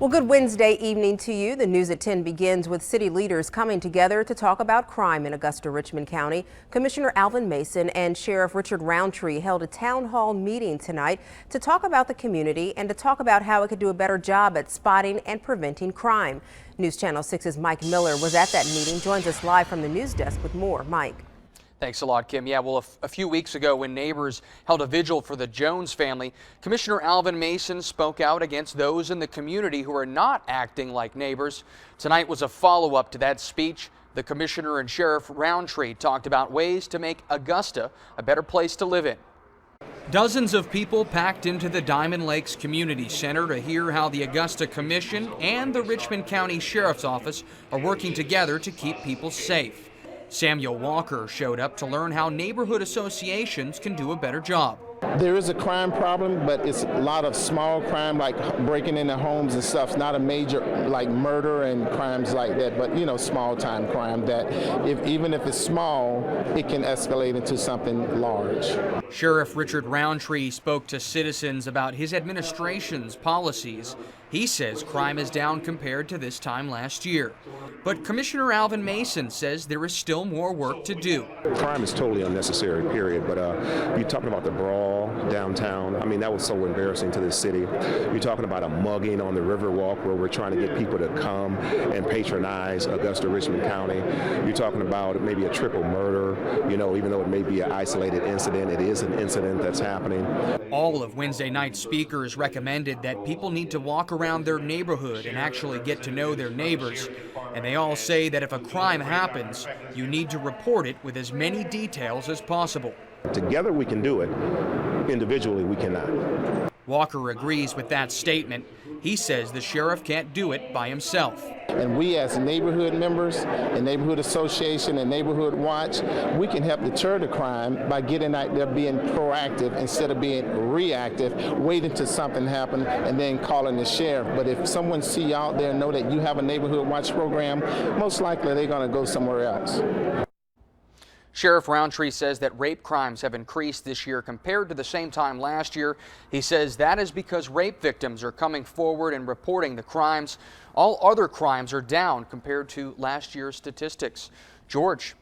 Well, good Wednesday evening to you. The News at 10 begins with city leaders coming together to talk about crime in Augusta-Richmond County. Commissioner Alvin Mason and Sheriff Richard Roundtree held a town hall meeting tonight to talk about the community and to talk about how it could do a better job at spotting and preventing crime. News Channel 6's Mike Miller was at that meeting, joins us live from the news desk with more. Mike. Thanks a lot, Kim. Yeah, well, a few weeks ago when neighbors held a vigil for the Jones family, Commissioner Alvin Mason spoke out against those in the community who are not acting like neighbors. Tonight was a follow-up to that speech. The Commissioner and Sheriff Roundtree talked about ways to make Augusta a better place to live in. Dozens of people packed into the Diamond Lakes Community Center to hear how the Augusta Commission and the Richmond County Sheriff's Office are working together to keep people safe. Samuel Walker showed up to learn how neighborhood associations can do a better job. There is a crime problem, but it's a lot of small crime like breaking into homes and stuff. It's not a major like murder and crimes like that, but small time crime that even if it's small, it can escalate into something large. Sheriff Richard Roundtree spoke to citizens about his administration's policies. He says crime is down compared to this time last year. But Commissioner Alvin Mason says there is still more work to do. Crime is totally unnecessary, period. But you're talking about the brawl downtown. I mean, that was so embarrassing to this city. You're talking about a mugging on the Riverwalk where we're trying to get people to come and patronize Augusta-Richmond County. You're talking about maybe a triple murder, even though it may be an isolated incident, it is an incident that's happening. All of Wednesday night's speakers recommended that people need to walk around their neighborhood and actually get to know their neighbors. And they all say that if a crime happens, you need to report it with as many details as possible. Together we can do it. Individually we cannot. Walker agrees with that statement. He says the sheriff can't do it by himself. And we as neighborhood members and neighborhood association and neighborhood watch, we can help deter the crime by getting out there being proactive instead of being reactive, waiting till something happens and then calling the sheriff. But if someone see you out there and know that you have a neighborhood watch program, most likely they're going to go somewhere else. Sheriff Roundtree says that rape crimes have increased this year compared to the same time last year. He says that is because rape victims are coming forward and reporting the crimes. All other crimes are down compared to last year's statistics. George.